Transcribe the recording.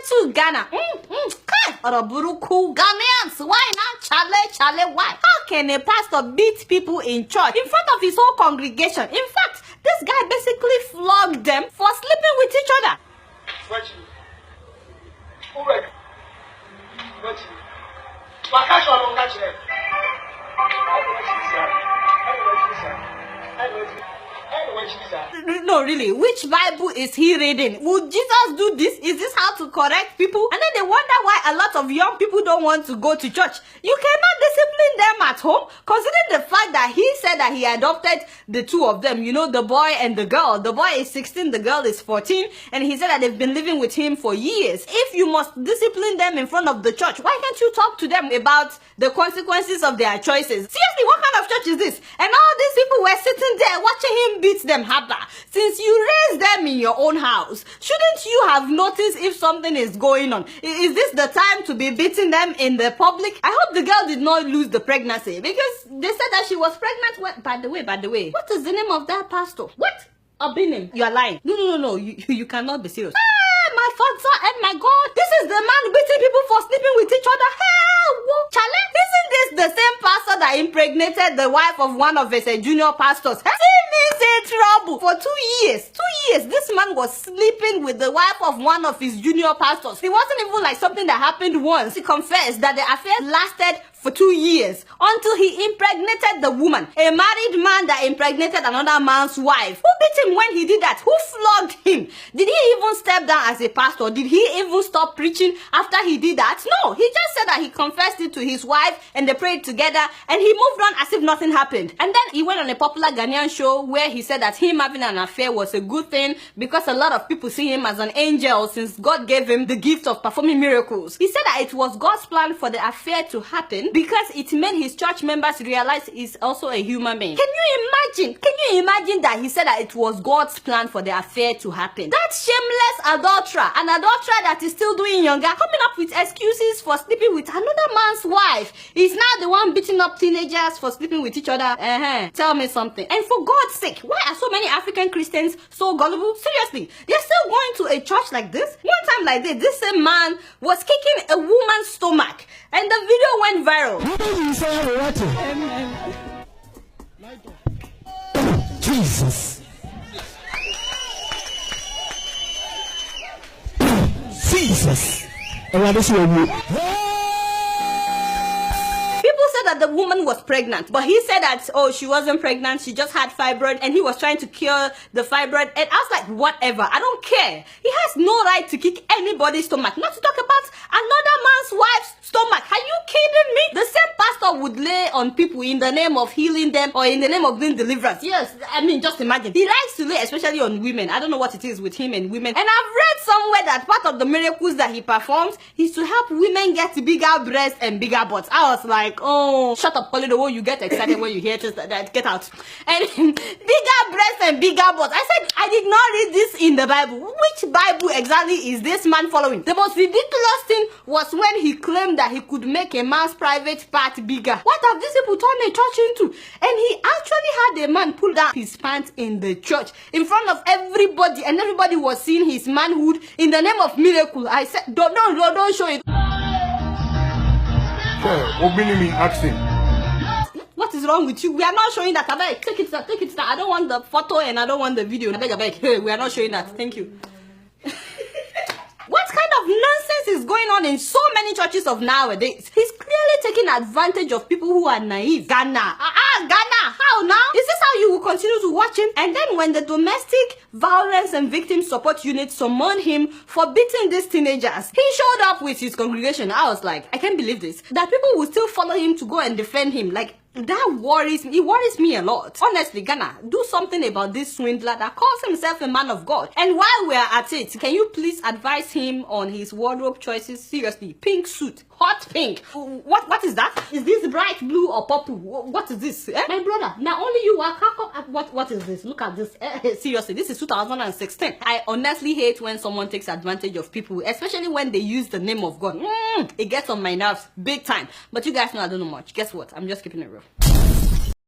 to Ghana. Oroburuku Ghanaians, why not? Chale, why? How can a pastor beat people in church in front of his whole congregation? In fact, this guy basically flogged them for sleeping with each other. No, really, which Bible is he reading? Would Jesus do this? Is this how to correct people? And then they wonder why a lot of young people don't want to go to church. You cannot discipline them at home, considering the fact that he said that he adopted the two of them, you know, the boy and the girl. The boy is 16, the girl is 14, and he said that they've been living with him for years. If you must discipline them in front of the church, why can't you talk to them about the consequences of their choices? Seriously, what kind of church is this? And all these people were sitting there watching him beat them harder. Since you raised them in your own house, shouldn't you have noticed if something is going on? Is this the time to be beating them in the public? I hope the girl did not lose the pregnancy, because they said that she was pregnant. What? By the way, what is the name of that pastor? What? Abinim. You are lying. No. You cannot be serious. My father and my God. This is the man beating people for sleeping with each other. Hell, Chale, isn't this the same pastor that impregnated the wife of one of his junior pastors? See me say trouble. For 2 years, this man was sleeping with the wife of one of his junior pastors. It wasn't even like something that happened once. He confessed that the affair lasted for 2 years until he impregnated the woman. A married man that impregnated another man's wife. Who beat him when he did that? Who flogged him? Did he even step down as a pastor? Did he even stop preaching after he did that? No, he just said that he confessed it to his wife and they prayed together and he moved on as if nothing happened. And then he went on a popular Ghanaian show where he said that him having an affair was a good thing because a lot of people see him as an angel since God gave him the gift of performing miracles. He said that it was God's plan for the affair to happen because it made his church members realize he's also a human being. Can you imagine that he said that it was God's plan for the affair to happen? That shameless adulterer, an adulterer that is still doing younger, coming up with excuses for sleeping with another man's wife. He's now the one beating up teenagers for sleeping with each other. Tell me something. And for God's sake, why are so many African Christians so gullible? Seriously, they're still going to a church like this? One time like this same man was kicking a woman's stomach and the video went viral. Jesus. People said that the woman was pregnant, but he said that, oh, she wasn't pregnant, she just had fibroid, and he was trying to cure the fibroid. And I was like, whatever, I don't care. He has no right to kick anybody's stomach, not to talk about another man's wife's stomach. Are you kidding me? The same pastor would lay on people in the name of healing them or in the name of doing deliverance. Yes, I mean, just imagine. He likes to lay especially on women. I don't know what it is with him and women. And I've read somewhere that part of the miracles that he performs is to help women get bigger breasts and bigger butts. I was like, oh, shut up, Polly, the way you get excited when you hear just that. Get out. And bigger breasts and bigger butts. I said, I did not read this in the Bible. Which Bible exactly is this man following? The most ridiculous thing was when he claimed that he could make a man's private part bigger. What have these people turned a church into? And he actually had a man pull down his pants in the church in front of everybody, and everybody was seeing his manhood in the name of miracle. I said, don't show it. What is wrong with you? We are not showing that. I beg, take it, sir. I don't want the photo and I don't want the video. I beg. Hey, we are not showing that. Thank you. What kind of nonsense is going on in so many churches of nowadays? He's clearly taking advantage of people who are naive. Ghana. Ghana. How now? Is this how you will continue to watch him? And then when the Domestic Violence and Victim Support Unit summoned him for beating these teenagers, he showed up with his congregation. I was like, I can't believe this. That people will still follow him to go and defend him. Like, that worries me. It worries me a lot. Honestly, Ghana, do something about this swindler that calls himself a man of God. And while we're at it, can you please advise him on his wardrobe choices? Seriously, pink suit, hot pink. What is that? Is this bright blue or purple? What is this? My brother, now only you are what is this? Look at this. Seriously, this is 2016. I honestly hate when someone takes advantage of people, especially when they use the name of God. It gets on my nerves big time. But you guys know I don't know much. Guess what? I'm just keeping it real.